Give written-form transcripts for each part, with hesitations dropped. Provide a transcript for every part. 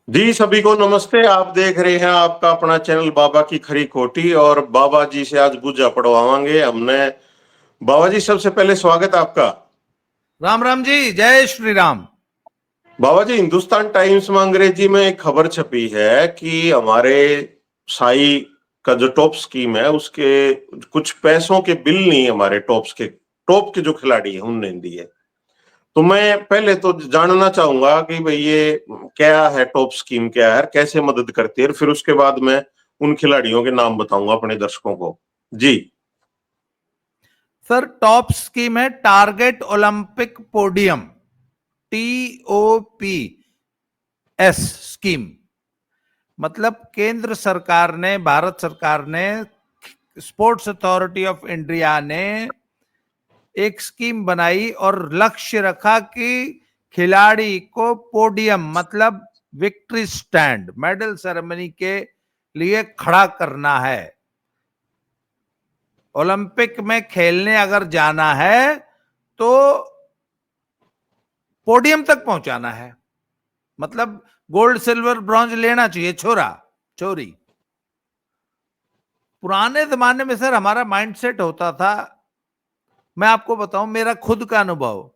जी, सभी को नमस्ते। आप देख रहे हैं आपका अपना चैनल बाबा की खरी खोटी और बाबा जी से आज पूजा पढ़वाएंगे हमने। बाबा जी, सबसे पहले स्वागत आपका। राम राम जी, जय श्री राम। बाबा जी, हिंदुस्तान टाइम्स में अंग्रेजी में एक खबर छपी है कि हमारे साई का जो टॉप स्कीम है उसके कुछ पैसों के बिल नहीं हमारे टॉप के जो खिलाड़ी हैं उनने दिए। तो मैं पहले तो जानना चाहूंगा कि भाई ये क्या है, टॉप स्कीम क्या है, कैसे मदद करती है, फिर उसके बाद मैं उन खिलाड़ियों के नाम बताऊंगा अपने दर्शकों को। जी सर, टॉप स्कीम है target Olympic podium, TOPS scheme. मतलब केंद्र सरकार ने, भारत सरकार ने, स्पोर्ट्स अथॉरिटी ऑफ इंडिया ने एक स्कीम बनाई और लक्ष्य रखा कि खिलाड़ी को पोडियम मतलब विक्ट्री स्टैंड, मेडल सेरेमनी के लिए खड़ा करना है। ओलंपिक में खेलने अगर जाना है तो पोडियम तक पहुंचाना है। मतलब गोल्ड सिल्वर ब्रॉन्ज लेना चाहिए, छोरा छोरी। पुराने जमाने में सर हमारा माइंडसेट होता था, मैं आपको बताऊं मेरा खुद का अनुभव।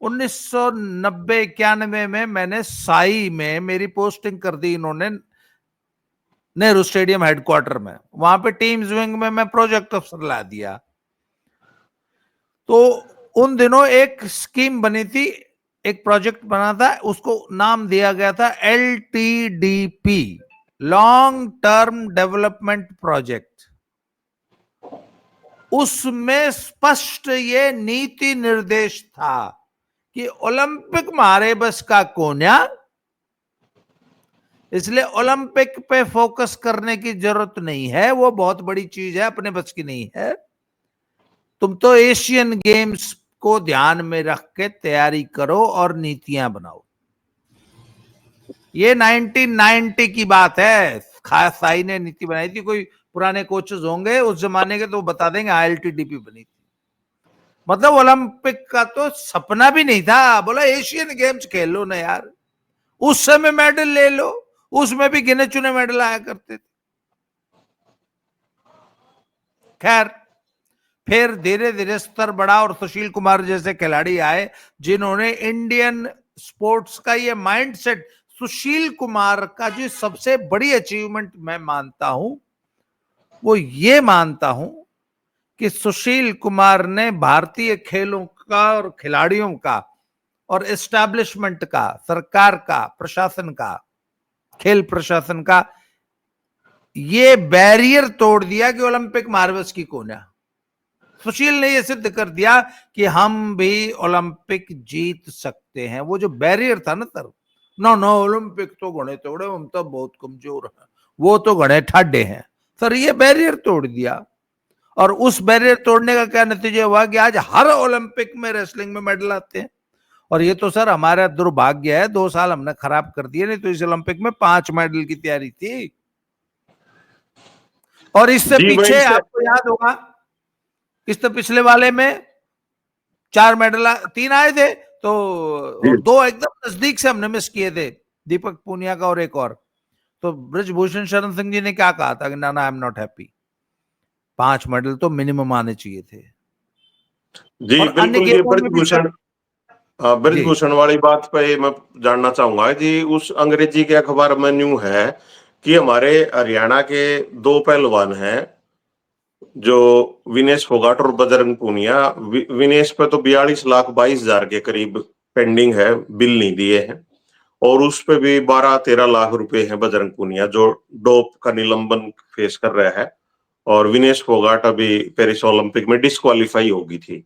1990-91 में मैंने साई में मेरी पोस्टिंग कर दी इन्होंने, नेहरू स्टेडियम हेडक्वार्टर में। वहां पे टीम्स विंग में मैं प्रोजेक्ट अफसर ला दिया। तो उन दिनों एक स्कीम बनी थी, एक प्रोजेक्ट बना था, उसको नाम दिया गया था LTDP, long term development project. उसमें स्पष्ट ये नीति निर्देश था कि ओलंपिक मारे बस का कोन्या, इसलिए ओलंपिक पे फोकस करने की जरूरत नहीं है, वो बहुत बड़ी चीज है, अपने बस की नहीं है। तुम तो एशियन गेम्स को ध्यान में रख के तैयारी करो और नीतियां बनाओ। ये 1990 की बात है, खास साई ने नीति बनाई थी। कोई पुराने कोचेस होंगे उस जमाने के तो बता देंगे LTDP बनी थी। मतलब ओलंपिक का तो सपना भी नहीं था, बोला एशियन गेम्स खेल लो ना यार, उस समय मेडल ले लो। उसमें भी गिने चुने मेडल आया करते थे। खैर, फिर धीरे धीरे स्तर बढ़ा और सुशील कुमार जैसे खिलाड़ी आए जिन्होंने इंडियन स्पोर्ट्स का ये माइंडसेट। सुशील कुमार का जो सबसे बड़ी अचीवमेंट मैं मानता हूं वो ये मानता हूं कि सुशील कुमार ने भारतीय खेलों का और खिलाड़ियों का और एस्टैब्लिशमेंट का, सरकार का, प्रशासन का, खेल प्रशासन का ये बैरियर तोड़ दिया कि ओलंपिक मार्वल्स की कोना। सुशील ने यह सिद्ध कर दिया कि हम भी ओलंपिक जीत सकते हैं। वो जो बैरियर था ना सर, नो नो ओलंपिक तो घणे तोड़े, हम तो बहुत कमजोर हैं, वो तो घणे ठाडे हैं। सर ये बैरियर तोड़ दिया और उस बैरियर तोड़ने का क्या नतीजा हुआ कि आज हर ओलंपिक में रेसलिंग में मेडल आते हैं। और ये तो सर हमारा दुर्भाग्य है, 2 साल हमने खराब कर दिए, नहीं तो इस ओलंपिक में 5 मेडल की तैयारी थी। और इससे जी वहीं पीछे से। आपको याद होगा, इससे पिछले वाले में 4 मेडल, 3 आए थे तो, जी और 2 एकदम नजदीक से हमने मिस किए थे, दीपक पूनिया का और एक और। तो ब्रजभूषण शरण सिंह जी ने क्या कहा था कि ना ना I am not happy, 5 medal तो मिनिमम आने चाहिए थे। जी, और अन्य बिल्कुल। ये गेमों में भी सर। जी ब्रजभूषण वाली बात पे मैं जानना चाहूंगा जी। उस अंग्रेजी के अखबार में न्यू है कि हमारे हरियाणा के दो पहलवान हैं, जो विनेश फोगाट और बजरंग पूनिया। विनेश पे तो 42,22,000 के करीब पेंडिंग है, बिल नहीं दिए हैं। और उस पे भी 12-13 लाख रुपए हैं बजरंग पूनिया, जो डोप का निलंबन फेस कर रहा है। और विनेश फोगाट अभी पेरिस ओलंपिक में डिस्क्वालीफाई होगी थी।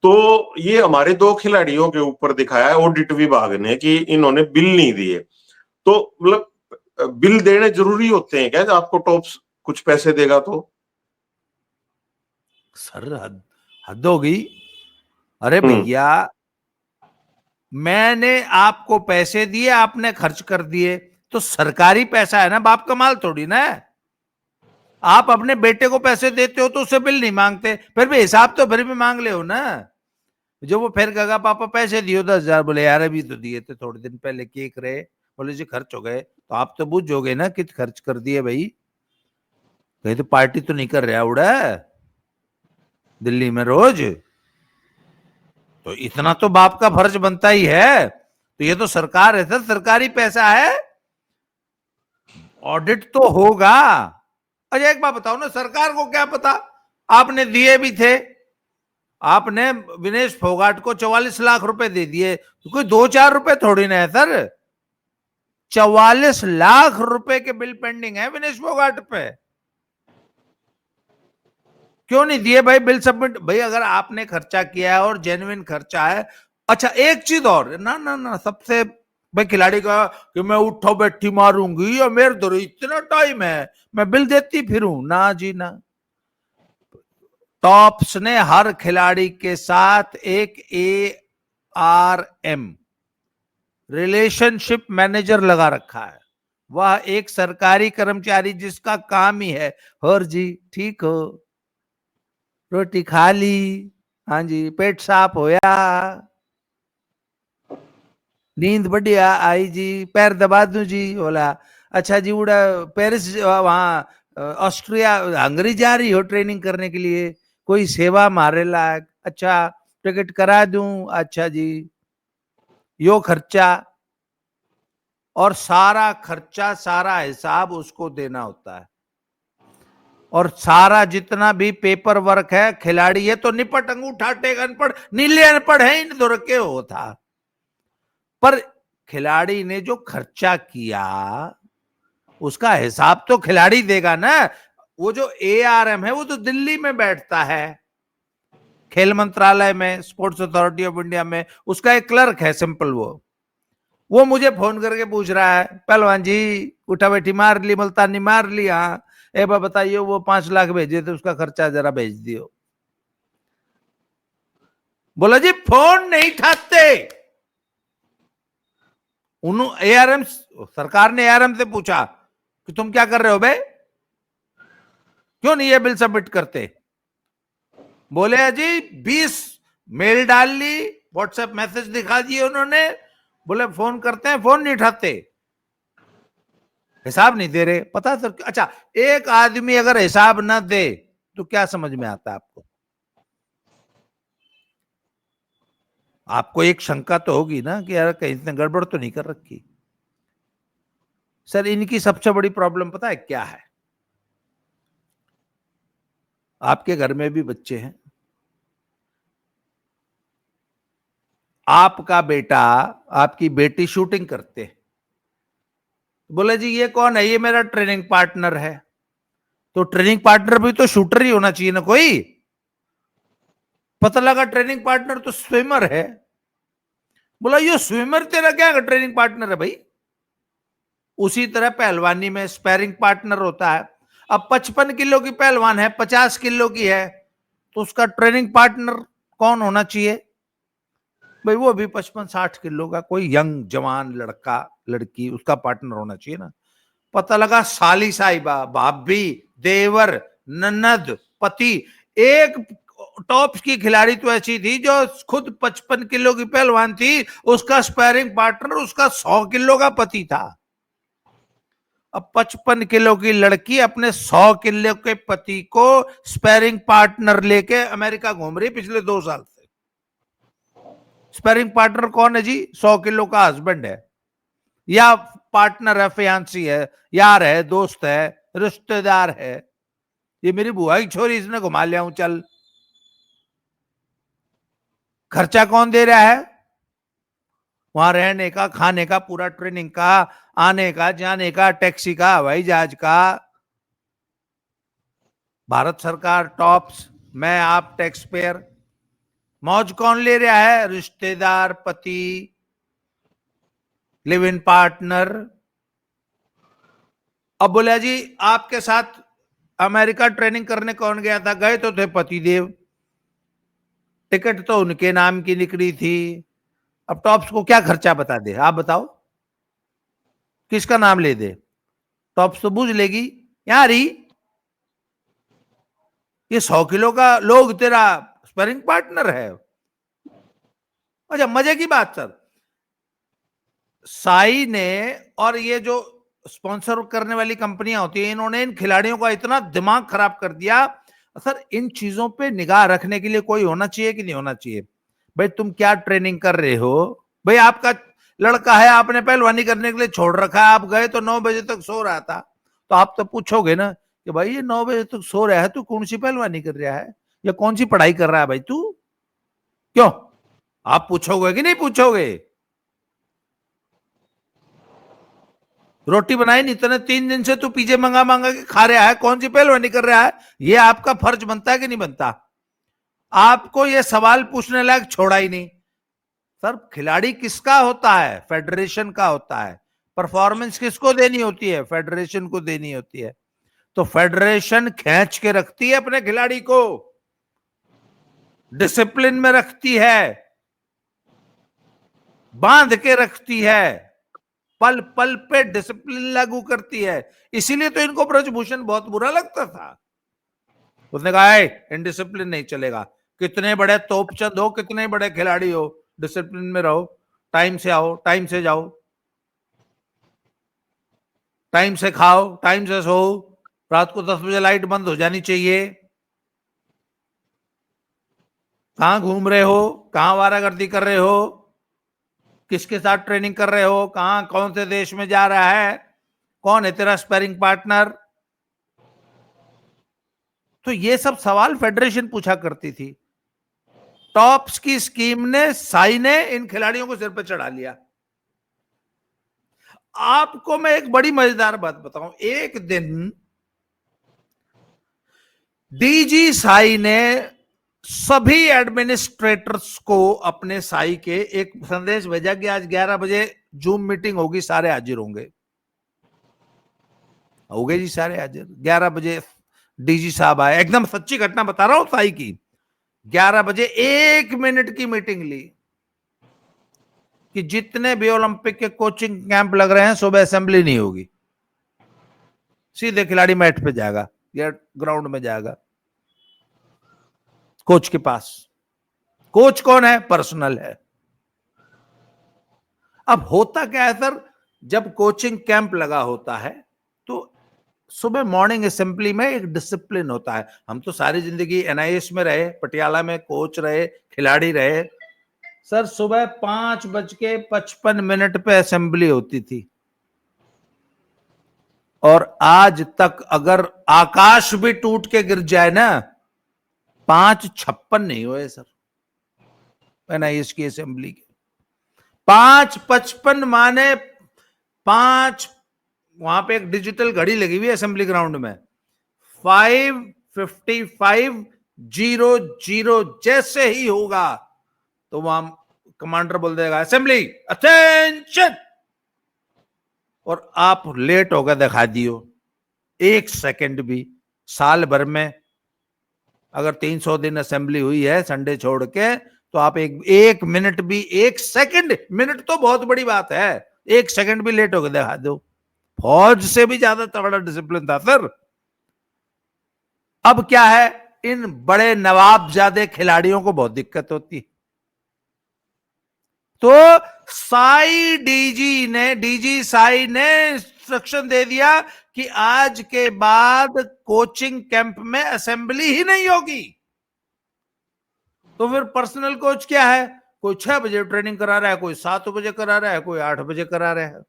तो ये हमारे दो खिलाड़ियों के ऊपर दिखाया है ऑडिट विभाग ने कि इन्होंने बिल नहीं दिए। तो मतलब बिल देने जरूरी होते हैं क्या, आपको टॉप्स कुछ पैसे देगा तो? सर हद हो गई। अरे हम्म। भैया, मैंने आपको पैसे दिए, आपने खर्च कर दिए, तो सरकारी पैसा है ना, बाप का माल थोड़ी ना है। आप अपने बेटे को पैसे देते हो तो उसे बिल नहीं मांगते, फिर भी हिसाब तो फिर भी मांग ले हो ना। जो वो फिर कहेगा पापा पैसे दियो 10,000, बोले यार अभी तो दिए थे थोड़े दिन पहले, केक रहे, बोले जी खर्च हो गए, तो आप तो बूझोगे ना कि खर्च कर दिए भाई, कहीं तो पार्टी तो नहीं कर रहा उड़ा दिल्ली में रोज, तो इतना तो बाप का फर्ज बनता ही है। तो ये तो सरकार है सर, सरकारी पैसा है, ऑडिट तो होगा। अच्छा एक बात बताओ ना, सरकार को क्या पता, आपने दिए भी थे, आपने विनेश फोगाट को 44 लाख रुपए दे दिए, तो कोई 2-4 रुपए थोड़ी ना है सर, 44 लाख रुपए के बिल पेंडिंग है विनेश फोगाट पे, क्यों नहीं दिए भाई बिल सबमिट भाई, अगर आपने खर्चा किया है और जेन्युइन खर्चा है। अच्छा एक चीज और, ना ना ना सबसे भाई खिलाड़ी का कि मैं उठो बैठी मारूंगी या मेरे दो इतना टाइम है मैं बिल देती फिरूं, ना जी ना। टॉप्स ने हर खिलाड़ी के साथ एक ARM रिलेशनशिप मैनेजर लगा रखा है, वह एक सरकारी कर्मचारी जिसका काम ही है, और जी ठीक हो, रोटी खा ली, हाँ जी पेट साफ होया, नींद बढ़िया आई जी, पैर दबा दूं जी, बोला अच्छा जी उड़ा पेरिस वहां ऑस्ट्रिया हंगरी जा रही हो ट्रेनिंग करने के लिए, कोई सेवा मारे लायक, अच्छा टिकट करा दूं, अच्छा जी यो खर्चा, और सारा खर्चा सारा हिसाब उसको देना होता है, और सारा जितना भी पेपर वर्क है, खिलाड़ी ये तो निपट अंगूठा टेक अनपढ़ नीले अनपढ़ है इन दो के होता, पर खिलाड़ी ने जो खर्चा किया उसका हिसाब तो खिलाड़ी देगा ना। वो जो ARM है वो तो दिल्ली में बैठता है, खेल मंत्रालय में, स्पोर्ट्स अथॉरिटी ऑफ इंडिया में, उसका एक क्लर्क है सिंपल, वो मुझे फोन करके पूछ रहा है पहलवान जी उठा बैठी मार ली, मुल्तानी मार ली, हाँ ए बा बताइए वो 5 लाख भेजे थे उसका खर्चा जरा भेज दियो। बोला जी फोन नहीं उठाते, उन्होंने ARM सरकार ने ARM से पूछा कि तुम क्या कर रहे हो बे, क्यों नहीं ये बिल सबमिट करते, बोले जी 20 मेल डाल ली, व्हाट्सएप मैसेज दिखा दिए उन्होंने, बोले फोन करते हैं फोन नहीं उठाते, हिसाब नहीं दे रहे, पता सर। अच्छा एक आदमी अगर हिसाब ना दे तो क्या समझ में आता है आपको, आपको एक शंका तो होगी ना कि यार कहीं इसने गड़बड़ तो नहीं कर रखी। सर इनकी सबसे बड़ी प्रॉब्लम पता है क्या है, आपके घर में भी बच्चे हैं, आपका बेटा आपकी बेटी शूटिंग करते हैं, बोले जी ये कौन है, ये मेरा ट्रेनिंग पार्टनर है, तो ट्रेनिंग पार्टनर भी तो शूटर ही होना चाहिए ना कोई, पता लगा ट्रेनिंग पार्टनर तो स्विमर है, बोला ये स्विमर तेरा क्या ट्रेनिंग पार्टनर है भाई। उसी तरह पहलवानी में स्पैरिंग पार्टनर होता है, अब 55 किलो की पहलवान है, 50 किलो की है, तो उसका ट्रेनिंग पार्टनर कौन होना चाहिए भाई, वो भी 55-60 किलो का कोई यंग जवान लड़का लड़की, उसका पार्टनर होना चाहिए ना। पता लगा साली साहिबा, भाभी, देवर, ननद, पति, एक टॉप्स की खिलाड़ी तो ऐसी थी जो खुद 55 किलो की पहलवान थी, उसका स्पैरिंग पार्टनर उसका 100 किलो का पति था। अब 55 किलो की लड़की अपने 100 किलो के पति को स्पैरिंग पार्टनर लेके अमेरिका घूम रही पिछले 2 साल से। स्पैरिंग पार्टनर कौन है जी, 100 किलो का हस्बैंड है, या पार्टनर है, फियांसी है, यार है, दोस्त है, रिश्तेदार है, ये मेरी बुआ की छोरी इसने घुमा लिया हूं चल। खर्चा कौन दे रहा है, वहां रहने का, खाने का, पूरा ट्रेनिंग का, आने का, जाने का, टैक्सी का, हवाई जहाज का, भारत सरकार, टॉप्स, मैं, आप टैक्स पेयर। मौज कौन ले रहा है, रिश्तेदार, पति, लिव इन पार्टनर। अब बोला जी आपके साथ अमेरिका ट्रेनिंग करने कौन गया था, गए तो थे पतिदेव, टिकट तो उनके नाम की निकली थी, अब टॉप्स को क्या खर्चा बता दे, आप बताओ किसका नाम ले दे, टॉप्स तो बूझ लेगी यार ही ये 100 किलो का लोग तेरा स्पैरिंग पार्टनर है। अच्छा मजे की बात सर, साई ने और ये जो स्पॉन्सर करने वाली कंपनियां होती है, इन्होंने इन खिलाड़ियों का इतना दिमाग खराब कर दिया। सर इन चीजों पे निगाह रखने के लिए कोई होना चाहिए कि नहीं होना चाहिए? भाई तुम क्या ट्रेनिंग कर रहे हो? भाई आपका लड़का है, आपने पहलवानी करने के लिए छोड़ रखा है, आप गए तो 9 बजे तक सो रहा था, तो आप तो पूछोगे ना कि भाई ये 9 बजे तक सो रहा है, तू कौन सी पहलवानी कर रहा है या कौन सी पढ़ाई कर रहा है भाई तू? क्यों? आप पूछोगे कि नहीं पूछोगे? रोटी बनाई नहीं तूने, 3 दिन से तू पीजे मंगा मंगा के खा रहा है, कौन सी पहलवानी कर रहा है? ये आपका फर्ज बनता है कि नहीं बनता? आपको ये सवाल पूछने लायक छोड़ा ही नहीं। सर खिलाड़ी किसका होता है? फेडरेशन का होता है। परफॉर्मेंस किसको देनी होती है? फेडरेशन को देनी होती है। तो फेडरेशन खींच के रखती है अपने खिलाड़ी को, डिसिप्लिन में रखती है, बांध के रखती है, पल पल पे डिसिप्लिन लागू करती है। इसीलिए तो इनको ब्रजभूषण बहुत बुरा लगता था। उसने कहा इनडिसिप्लिन नहीं चलेगा, कितने बड़े तोपचंद हो, कितने बड़े खिलाड़ी हो, डिसिप्लिन में रहो, टाइम से आओ, टाइम से जाओ, टाइम से खाओ, टाइम से सो, रात को 10 बजे लाइट बंद हो जानी चाहिए। कहां घूम रहे हो, कहां वारागर्दी कर रहे हो, किसके साथ ट्रेनिंग कर रहे हो, कहां कौन से देश में जा रहा है, कौन है तेरा स्पेरिंग पार्टनर? तो ये सब सवाल फेडरेशन पूछा करती थी। टॉप्स की स्कीम ने, साई ने इन खिलाड़ियों को सिर पर चढ़ा लिया। आपको मैं एक बड़ी मजेदार बात बताऊं, एक दिन डीजी साई ने सभी एडमिनिस्ट्रेटर्स को अपने साई के एक संदेश भेजा कि आज 11 बजे जूम मीटिंग होगी, सारे हाजिर होंगे। हो गए जी सारे हाजिर। 11 बजे डीजी साहब आए, एकदम सच्ची घटना बता रहा हूं साई की। 11 बजे 1 मिनट की मीटिंग ली कि जितने भी ओलंपिक के कोचिंग कैंप लग रहे हैं सुबह असेंबली नहीं होगी, सीधे खिलाड़ी मैट पे जाएगा या ग्राउंड में जाएगा कोच के पास। कोच कौन है? पर्सनल है। अब होता क्या है सर, जब कोचिंग कैंप लगा होता है तो सुबह मॉर्निंग असेंबली में एक डिसिप्लिन होता है। हम तो सारी जिंदगी एनआईएस में रहे, पटियाला में कोच रहे, खिलाड़ी रहे। सर सुबह 5:55 पे असेंबली होती थी, और आज तक अगर आकाश भी टूट के गिर जाए ना, 5:56 नहीं हुए सर एनआईएस की असेंबली के। 5:55 माने 5, वहां पे एक डिजिटल घड़ी लगी हुई है असेंबली ग्राउंड में, 5:55:00 जैसे ही होगा तो वहां कमांडर बोल देगा असेंबली अटेंशन, और आप लेट होकर दिखा दियो 1 सेकंड भी। साल भर में अगर 300 दिन असेंबली हुई है संडे छोड़ के, तो आप एक मिनट भी, 1 सेकंड, मिनट तो बहुत बड़ी बात है, 1 सेकंड भी लेट होकर दिखा दो। फौज से भी ज्यादा तगड़ा डिसिप्लिन था सर। अब क्या है, इन बड़े नवाबजादे खिलाड़ियों को बहुत दिक्कत होती। तो डीजी साई ने इंस्ट्रक्शन दे दिया कि आज के बाद कोचिंग कैंप में असेंबली ही नहीं होगी। तो फिर पर्सनल कोच क्या है, कोई 6 बजे ट्रेनिंग करा रहा है, कोई 7 बजे करा रहा है, कोई 8 बजे करा रहा है।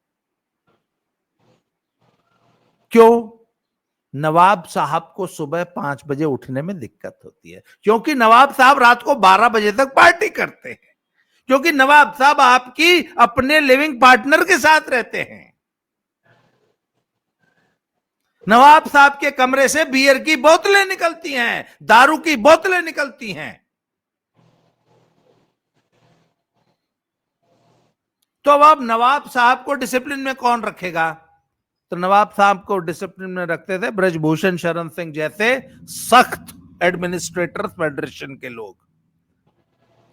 क्यों? नवाब साहब को सुबह 5 बजे उठने में दिक्कत होती है, क्योंकि नवाब साहब रात को 12 बजे तक पार्टी करते हैं, क्योंकि नवाब साहब आपकी अपने लिविंग पार्टनर के साथ रहते हैं। नवाब साहब के कमरे से बियर की बोतलें निकलती हैं, दारू की बोतलें निकलती हैं। तो अब नवाब साहब को डिसिप्लिन में कौन रखेगा? तो नवाब साहब को डिसिप्लिन में रखते थे ब्रजभूषण शरण सिंह जैसे सख्त एडमिनिस्ट्रेटर फेडरेशन के लोग।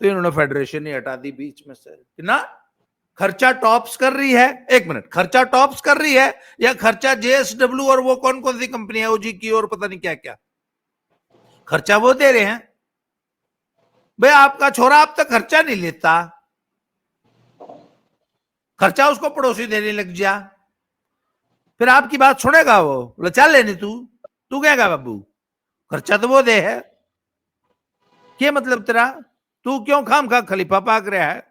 तो इन्होंने फेडरेशन ही हटा दी बीच में से ना। खर्चा टॉप्स कर रही है, 1 मिनट, खर्चा टॉप्स कर रही है या खर्चा जेएसडब्ल्यू और वो कौन कौन सी कंपनी है ओजी की और पता नहीं क्या क्या, खर्चा वो दे रहे हैं। भाई आपका छोरा अब तक खर्चा नहीं लेता, खर्चा उसको पड़ोसी देने लग जा, फिर आपकी बात सुनेगा वो? बोले चल लेनी तू कहेगा बाबू खर्चा तो वो दे है, क्या मतलब तेरा, तू क्यों खाम खा खलीफा पाक रहा है?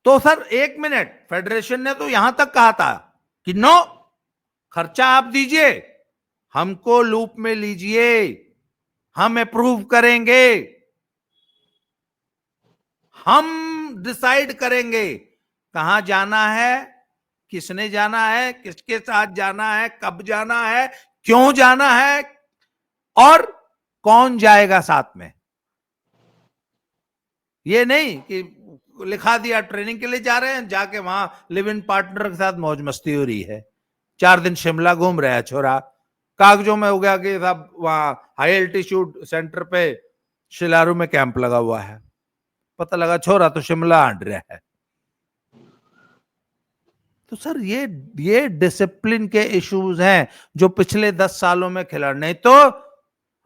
तो सर एक मिनट, फेडरेशन ने तो यहां तक कहा था कि नो, खर्चा आप दीजिए, हमको लूप में लीजिए, हम अप्रूव करेंगे, हम डिसाइड करेंगे कहां जाना है, किसने जाना है, किसके साथ जाना है, कब जाना है, क्यों जाना है, और कौन जाएगा साथ में। ये नहीं कि लिखा दिया ट्रेनिंग के लिए जा रहे हैं, जाके वहां लिव इन पार्टनर के साथ मौज मस्ती हो रही है, 4 दिन शिमला घूम रहा है छोरा, कागजों में हो गया कि साहब वहां हाई एल्टीट्यूड सेंटर पे शिलारू में कैंप लगा हुआ है, पता लगा छोरा तो शिमला आंट रहा है। तो सर ये डिसिप्लिन के इश्यूज हैं जो पिछले 10 सालों में खिला, नहीं तो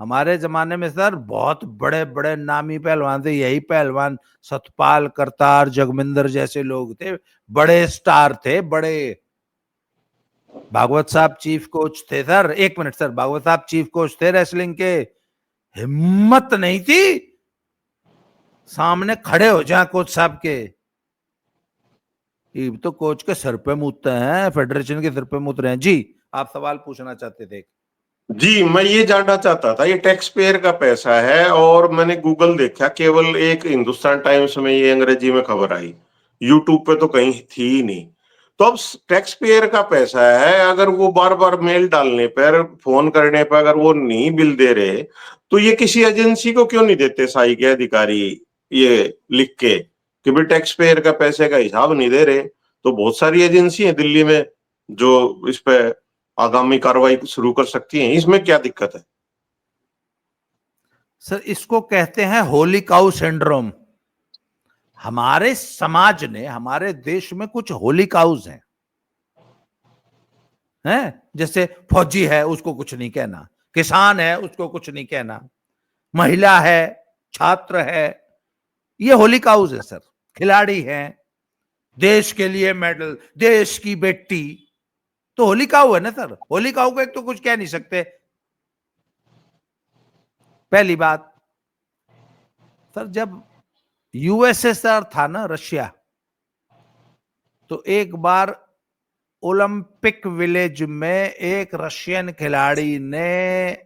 हमारे जमाने में सर बहुत बड़े बड़े नामी पहलवान थे, यही पहलवान सतपाल, करतार, जगमिंदर जैसे लोग थे, बड़े स्टार थे, बड़े। भागवत साहब चीफ कोच थे सर, एक मिनट सर, भागवत साहब चीफ कोच थे रेसलिंग के, हिम्मत नहीं थी सामने खड़े हो जाए कोच साहब के, ये तो कोच के सर पे मूतते हैं, फेडरेशन के सर पे मूत रहे हैं। जी आप सवाल पूछना चाहते थे? जी, मैं ये जानना चाहता था, ये टैक्स पेयर का पैसा है और मैंने गूगल देखा, केवल एक हिंदुस्तान टाइम्स में ये अंग्रेजी में खबर आई, यूट्यूब पे तो कहीं थी ही नहीं। तो अब टैक्स पेयर का पैसा है, अगर वो बार बार मेल डालने पर, फोन करने पर अगर वो नहीं बिल दे रहे, तो ये किसी एजेंसी को क्यों नहीं देते साई के अधिकारी ये लिख के कि भाई टैक्स पेयर का पैसे का हिसाब नहीं दे रहे? तो बहुत सारी एजेंसी है दिल्ली में जो इस पे आगामी कार्रवाई शुरू कर सकती हैं, इसमें क्या दिक्कत है? सर इसको कहते हैं होली काउ सिंड्रोम। हमारे समाज ने, हमारे देश में कुछ होली काउज हैं, जैसे फौजी है उसको कुछ नहीं कहना, किसान है उसको कुछ नहीं कहना, महिला है, छात्र है, ये होली काउज है सर। खिलाड़ी हैं, देश के लिए मेडल, देश की बेटी, तो होली काउ है ना सर। होली काउ को एक तो कुछ कह नहीं सकते, पहली बात। सर जब यूएसएसआर था ना, रशिया, तो एक बार ओलंपिक विलेज में एक रशियन खिलाड़ी ने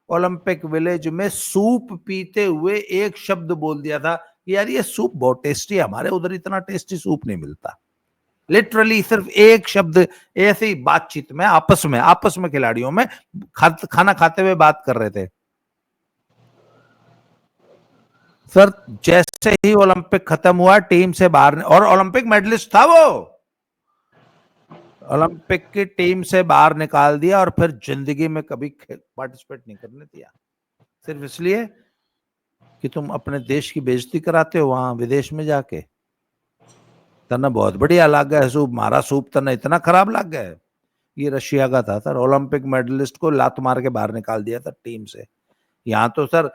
ओलंपिक विलेज में सूप पीते हुए एक शब्द बोल दिया था, यार ये सूप बहुत टेस्टी है, हमारे उधर इतना टेस्टी सूप नहीं मिलता। लिटरली सिर्फ एक शब्द, ऐसे ही बातचीत में, आपस में खिलाड़ियों में खाना खाते हुए बात कर रहे थे सर। जैसे ही ओलंपिक खत्म हुआ, टीम से बाहर, और ओलंपिक मेडलिस्ट था वो, ओलंपिक की टीम से बाहर निकाल दिया और फिर जिंदगी में कभी पार्टिसिपेट नहीं करने दिया, सिर्फ इसलिए कि तुम अपने देश की बेइज्जती कराते हो वहां विदेश में जाके। तना बहुत बढ़िया लग गया सूप, मारा सूप तना इतना खराब लग गया। ये रशिया का था सर, ओलंपिक मेडलिस्ट को लात मार के बाहर निकाल दिया था टीम से। यहां तो सर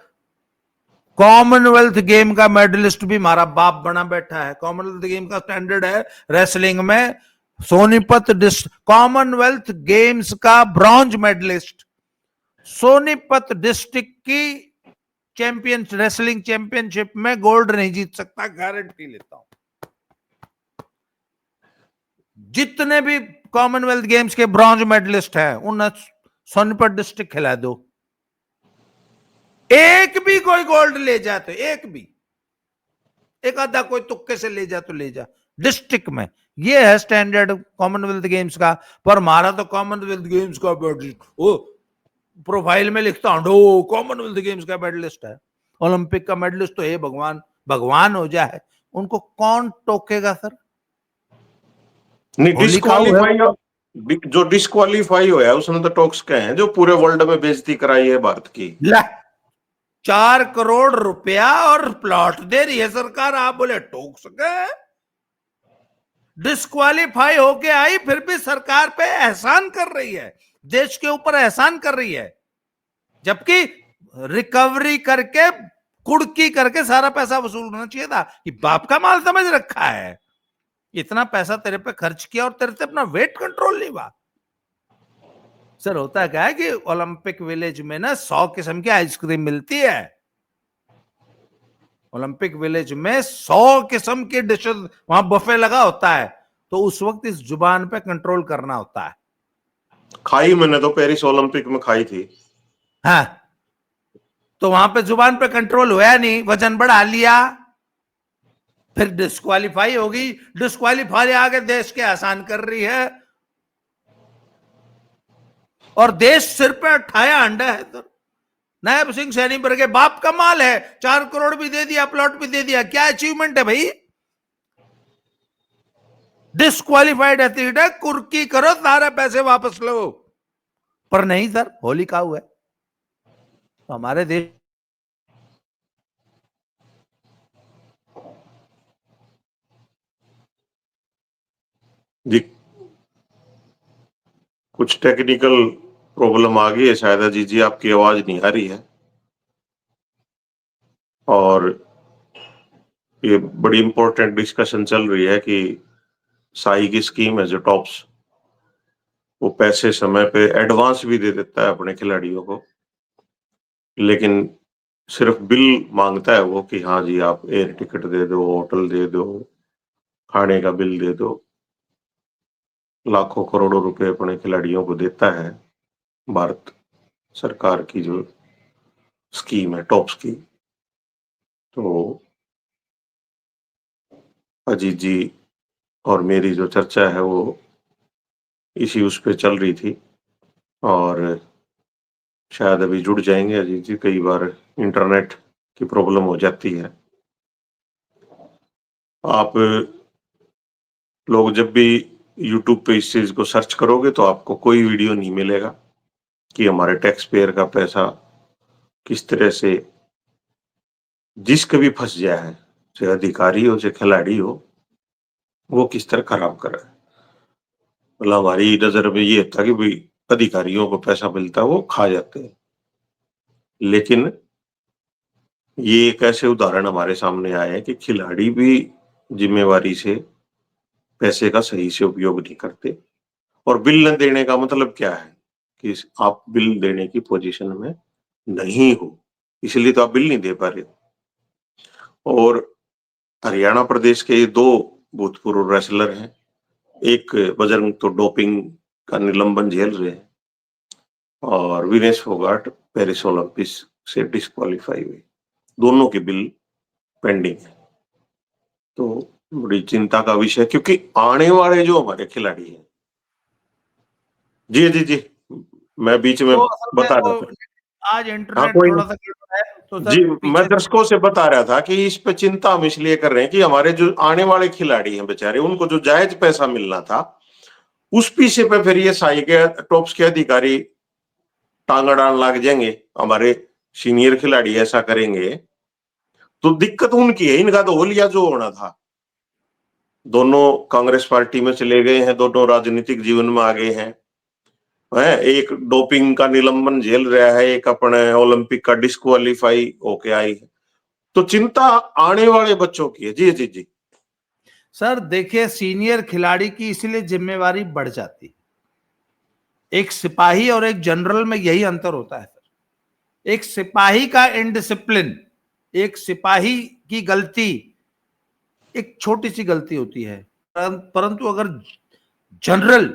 कॉमनवेल्थ गेम का मेडलिस्ट भी हमारा बाप बना बैठा है। कॉमनवेल्थ गेम का स्टैंडर्ड है रेसलिंग में, सोनीपत कॉमनवेल्थ गेम्स का ब्रॉन्ज मेडलिस्ट, सोनीपत डिस्ट्रिक्ट की चैंपियन, रेसलिंग चैंपियनशिप में गोल्ड नहीं जीत सकता, गारंटी लेता हूं। जितने भी कॉमनवेल्थ गेम्स के ब्रॉन्ज मेडलिस्ट हैं, उन सोनीपत डिस्ट्रिक्ट खिला दो, एक भी कोई गोल्ड ले जाए तो, एक आधा कोई तुक्के से ले जा तो ले जा, डिस्ट्रिक्ट में। ये है स्टैंडर्ड कॉमनवेल्थ गेम्स का। पर हमारा तो कॉमनवेल्थ गेम्स का ओ प्रोफाइल में लिखता हूं कॉमनवेल्थ गेम्स का मेडलिस्ट है, ओलंपिक का मेडलिस्ट तो हे भगवान, भगवान हो जाए, उनको कौन टोकेगा सर? नहीं, डिस्क्वालीफाई जो डिस्क्वालीफाई हुआ है उसने तो टॉक्स कहे हैं, जो पूरे वर्ल्ड में बेइज्जती कराई है भारत की। 4 करोड़ रुपया और प्लॉट दे रही है सरकार, आप बोले टोक सके? डिस्क्वालीफाई होके आई, फिर भी सरकार पे एहसान कर रही है, देश के ऊपर एहसान कर रही है, जबकि रिकवरी करके कुड़की करके सारा पैसा वसूल होना चाहिए था कि बाप का माल समझ रखा है, इतना पैसा तेरे पे खर्च किया और तेरे से अपना वेट कंट्रोल नहीं हुआ। सर होता क्या है कि ओलंपिक विलेज में ना 100 किस्म की आइसक्रीम मिलती है। ओलंपिक विलेज में 100 किस्म की डिशेस, वहां बफे लगा होता है, तो उस वक्त इस जुबान पे कंट्रोल करना होता है। खाई मैंने तो पेरिस ओलंपिक में खाई थी। हाँ, तो वहां पे जुबान पे कंट्रोल हुआ नहीं, वजन बढ़ा लिया, फिर डिस्क्वालीफाई होगी। डिस्क्वालीफाई आगे देश के आसान कर रही है, और देश सिर पे उठाया अंडा है। तो नायब सिंह सैनी पर के बाप का माल है, 4 करोड़ भी दे दिया, प्लॉट भी दे दिया, क्या अचीवमेंट है भाई? डिस्क्वालीफाइड एथलीट है, कुर्की करो, सारे पैसे वापस लो। पर नहीं सर, होली का हुआ है तो हमारे देश जी कुछ टेक्निकल प्रॉब्लम आ गई है शायद। अजीत जी आपकी आवाज नहीं आ रही है, और ये बड़ी इंपॉर्टेंट डिस्कशन चल रही है कि साई की स्कीम है जो टॉप्स, वो पैसे समय पे एडवांस भी दे देता है अपने खिलाड़ियों को, लेकिन सिर्फ बिल मांगता है वो कि हाँ जी आप एयर टिकट दे दो, होटल दे दो, खाने का बिल दे दो। लाखों करोड़ों रुपए अपने खिलाड़ियों को देता है भारत सरकार की जो स्कीम है टॉप्स की। तो अजीत जी और मेरी जो चर्चा है वो इसी उस पे चल रही थी, और शायद अभी जुड़ जाएंगे अजीत जी, कई बार इंटरनेट की प्रॉब्लम हो जाती है। आप लोग जब भी यूट्यूब पे इस चीज को सर्च करोगे तो आपको कोई वीडियो नहीं मिलेगा कि हमारे टैक्स पेयर का पैसा किस तरह से जिस कभी फंस गया है, चाहे अधिकारी हो चाहे खिलाड़ी हो, वो किस तरह खराब कर रहा है। मतलब हमारी नजर में ये था कि भाई अधिकारियों को पैसा मिलता है वो खा जाते हैं, लेकिन ये एक ऐसे उदाहरण हमारे सामने आए हैं कि खिलाड़ी भी जिम्मेवारी से पैसे का सही से उपयोग नहीं करते। और बिल न देने का मतलब क्या है कि आप बिल देने की पोजीशन में नहीं हो, इसलिए तो आप बिल नहीं दे पा रहे। और हरियाणा प्रदेश के ये दो भूतपूर्व रेसलर हैं, एक बजरंग तो डोपिंग का निलंबन झेल रहे हैं, और विनेश फोगाट पेरिस ओलंपिक्स से डिस्क्वालीफाई हुए, दोनों के बिल पेंडिंग है। तो बड़ी चिंता का विषय, क्योंकि आने वाले जो हमारे खिलाड़ी हैं, जी जी जी, मैं बीच में तो असल में बता रहा वो था। आज हाँ इंटरनेट कोई थोड़ा नहीं सा गड़बड़ है, तो जी, सर मैं पीछे दर्शकों से बता रहा था कि इस पे चिंता हम इसलिए कर रहे हैं कि हमारे जो आने वाले खिलाड़ी हैं बेचारे, उनको जो जायज पैसा मिलना था, उस पीछे पे फिर ये साई के टॉप्स के अधिकारी टांग अड़ान लग जाएंगे, हमारे सीनियर खिलाड़ी ऐसा करेंगे तो दिक्कत उनकी है। इनका तो हो लिया जो होना था, दोनों कांग्रेस पार्टी में चले गए हैं, दोनों राजनीतिक जीवन में आ गए हैं, एक डोपिंग का निलंबन झेल रहा है, एक अपने ओलंपिक का डिस्क्वालीफाई होके आई है। तो चिंता आने वाले बच्चों की है। जी जी जी। सर देखिए, सीनियर खिलाड़ी की इसलिए जिम्मेवारी बढ़ जाती, एक सिपाही और एक जनरल में यही अंतर होता है सर। एक सिपाही का इनडिसिप्लिन, एक सिपाही की गलती एक छोटी सी गलती होती है, परंतु अगर जनरल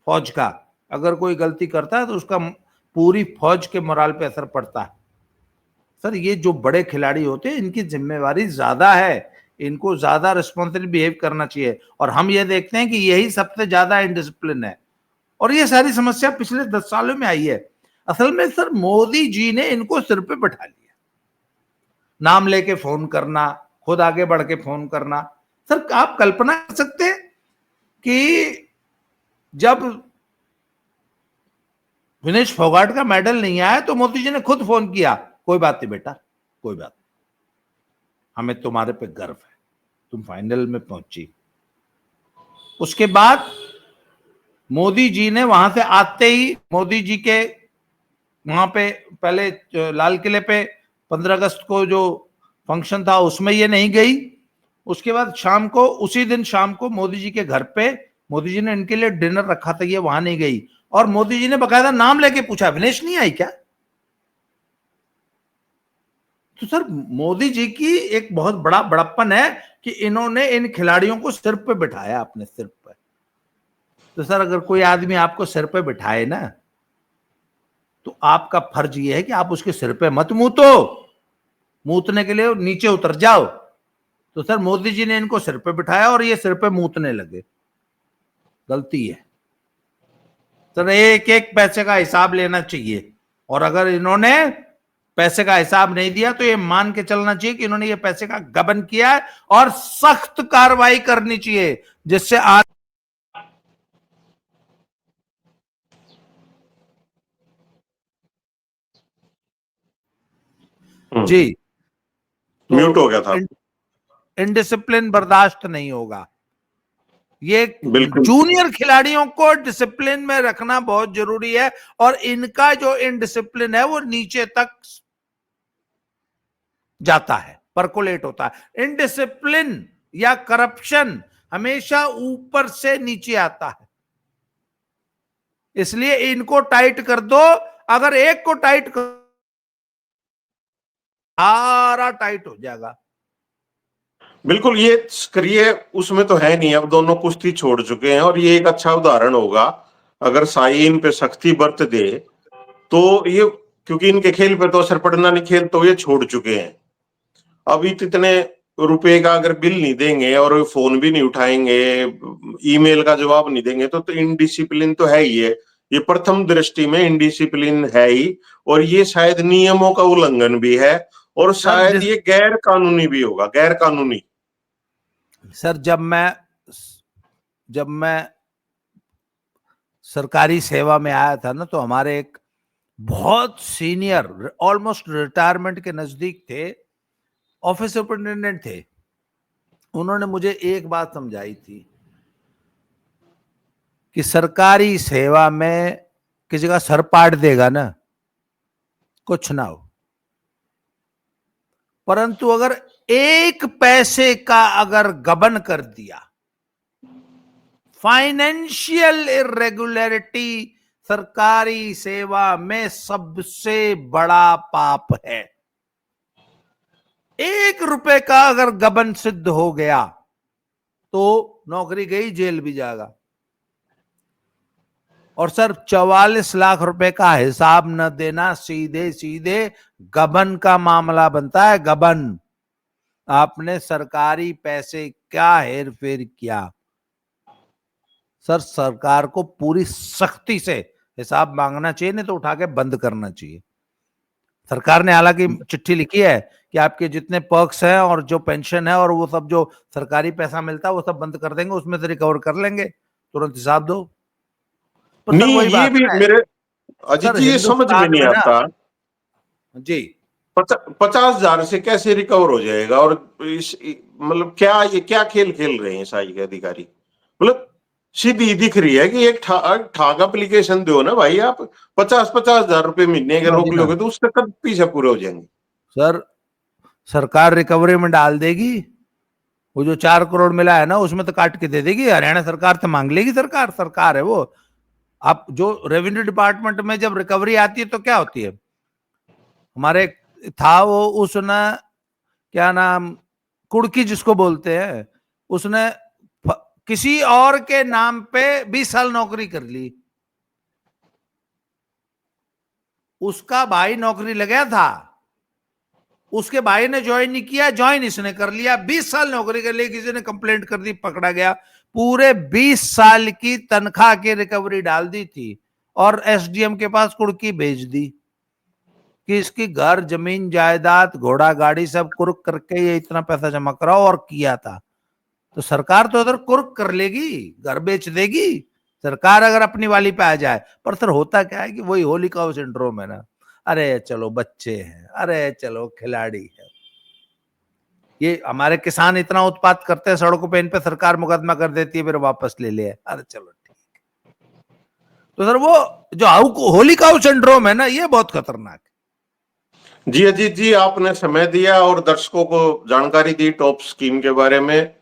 फौज का अगर कोई गलती करता है तो उसका पूरी फौज के मोराल पे असर पड़ता है। सर ये जो बड़े खिलाड़ी होते हैं इनकी जिम्मेवारी ज्यादा है, इनको ज्यादा रिस्पॉन्सिबल बिहेव करना चाहिए, और हम ये देखते हैं कि यही सबसे ज्यादा इनडिसिप्लिन है, और ये सारी समस्या पिछले 10 सालों में आई है। असल में सर मोदी जी ने इनको सिर पे बैठा लिया, नाम लेके फोन करना, खुद आगे बढ़ के फोन करना। सर आप कल्पना कर सकते हैं कि जब विनेश फोगाट का मेडल नहीं आया तो मोदी जी ने खुद फोन किया, कोई बात नहीं बेटा, कोई बात नहीं, हमें तुम्हारे पे गर्व है, तुम फाइनल में पहुंची। उसके बाद मोदी जी ने वहां से आते ही मोदी जी के वहां पे पहले लाल किले पे 15 अगस्त को जो फंक्शन था उसमें ये नहीं गई। उसके बाद शाम को, उसी दिन शाम को मोदी जी के घर पे, मोदी जी ने इनके लिए डिनर रखा था, ये वहां नहीं गई। और मोदी जी ने बकायदा नाम लेके पूछा, विनेश नहीं आई क्या? तो सर मोदी जी की एक बहुत बड़ा बड़प्पन है कि इन्होंने इन खिलाड़ियों को सिर पे बिठाया, अपने सिर पे। तो सर अगर कोई आदमी आपको सिर पे बिठाए ना, तो आपका फर्ज यह है कि आप उसके सिर पे मत मूतो, मूतने के लिए नीचे उतर जाओ। तो सर मोदी जी ने इनको सिर पे बिठाया और ये सिर पे मूतने लगे, गलती है सर। एक एक पैसे का हिसाब लेना चाहिए, और अगर इन्होंने पैसे का हिसाब नहीं दिया तो ये मान के चलना चाहिए कि इन्होंने ये पैसे का गबन किया है, और सख्त कार्रवाई करनी चाहिए, जिससे आज जी म्यूट हो गया था। इनडिसिप्लिन बर्दाश्त नहीं होगा। ये बिल्कुल जूनियर खिलाड़ियों को डिसिप्लिन में रखना बहुत जरूरी है, और इनका जो इनडिसिप्लिन है वो नीचे तक जाता है, परकोलेट होता है। इनडिसिप्लिन या करप्शन हमेशा ऊपर से नीचे आता है, इसलिए इनको टाइट कर दो। अगर एक को टाइट कर, सारा टाइट हो जाएगा। बिल्कुल, ये करिए उसमें तो है नहीं, अब दोनों कुश्ती छोड़ चुके हैं और ये एक अच्छा उदाहरण होगा। अगर साई इन पे सख्ती बरत दे तो ये, क्योंकि इनके खेल पे तो असर पड़ना नहीं, खेल तो ये छोड़ चुके हैं। अभी इतने रुपए का अगर बिल नहीं देंगे और फोन भी नहीं उठाएंगे, ईमेल का जवाब नहीं देंगे, तो इनडिसिप्लिन तो है ही है। ये प्रथम दृष्टि में इनडिसिप्लिन है ही, और ये शायद नियमों का उल्लंघन भी है, और शायद ये गैर कानूनी भी होगा, गैर कानूनी। सर जब मैं सरकारी सेवा में आया था ना, तो हमारे एक बहुत सीनियर, ऑलमोस्ट रिटायरमेंट के नजदीक थे, ऑफिस सुपरिटेंडेंट थे। उन्होंने मुझे एक बात समझाई थी कि सरकारी सेवा में किसी का सर पाट देगा ना, कुछ ना हो, परंतु अगर एक पैसे का अगर गबन कर दिया, फाइनेंशियल इरेगुलरिटी सरकारी सेवा में सबसे बड़ा पाप है। 1 रुपए का अगर गबन सिद्ध हो गया तो नौकरी गई, जेल भी जाएगा। और सर 44 लाख रुपए का हिसाब न देना सीधे सीधे गबन का मामला बनता है, गबन। आपने सरकारी पैसे क्या हेर फेर किया। सर सरकार को पूरी सख्ती से हिसाब मांगना चाहिए, नहीं तो उठा के बंद करना चाहिए। सरकार ने हालांकि चिट्ठी लिखी है कि आपके जितने पर्क्स हैं और जो पेंशन है और वो सब जो सरकारी पैसा मिलता है वो सब बंद कर देंगे, उसमें से रिकवर कर लेंगे, तुरंत हिसाब दो। पर सर नहीं, वही ये बात भी है मेरे अजीत सर, जी, ये समझ में हिंदुस्तान नहीं में ना आता। जी 50,000 से कैसे रिकवर हो जाएगा? और मतलब क्या, ये क्या खेल खेल रहे हैं साई के अधिकारी? मतलब सीधी दिख रही है कि एक ठाक एप्लीकेशन दो ना भाई, आप 50,000 रुपए महीने के हाँ रोक जी ना। लोगे तो उससे कब पीछे पूरे हो जाएंगे? सर सरकार रिकवरी में डाल देगी, वो जो 4 करोड़ मिला है ना उसमें तो काट के दे देगी। हरियाणा सरकार तो मांग लेगी, सरकार है वो। आप जो रेवेन्यू डिपार्टमेंट में जब रिकवरी आती है तो क्या होती है, हमारे था वो उसने क्या नाम, कुड़की जिसको बोलते हैं, उसने किसी और के नाम पे 20 साल नौकरी कर ली। उसका भाई नौकरी लगा था, उसके भाई ने ज्वाइन नहीं किया, ज्वाइन इसने कर लिया, 20 साल नौकरी कर ली, किसी ने कंप्लेंट कर दी, पकड़ा गया। पूरे 20 साल की तनख्वाह की रिकवरी डाल दी थी और एसडीएम के पास कुड़की भेज दी कि इसकी घर जमीन जायदाद घोड़ा गाड़ी सब कुर्क करके ये इतना पैसा जमा कराओ, और किया था। तो सरकार तो उधर कुर्क कर लेगी, घर बेच देगी सरकार अगर अपनी वाली पे आ जाए। पर सर होता क्या है कि वही होली काउ सिंड्रोम है ना, अरे चलो बच्चे हैं, अरे चलो खिलाड़ी है। ये हमारे किसान इतना उत्पाद करते हैं सड़कों पे, इन पे सरकार मुकदमा कर देती है, फिर वापस ले लिया, अरे चलो ठीक। तो सर वो जो होली काउ सिंड्रोम है ना, ये बहुत खतरनाक है। जी अजीत जी, आपने समय दिया और दर्शकों को जानकारी दी टॉप स्कीम के बारे में।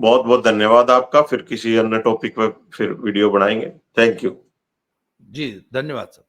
बहुत बहुत धन्यवाद आपका। फिर किसी अन्य टॉपिक पर फिर वीडियो बनाएंगे। Thank you. जी धन्यवाद सर।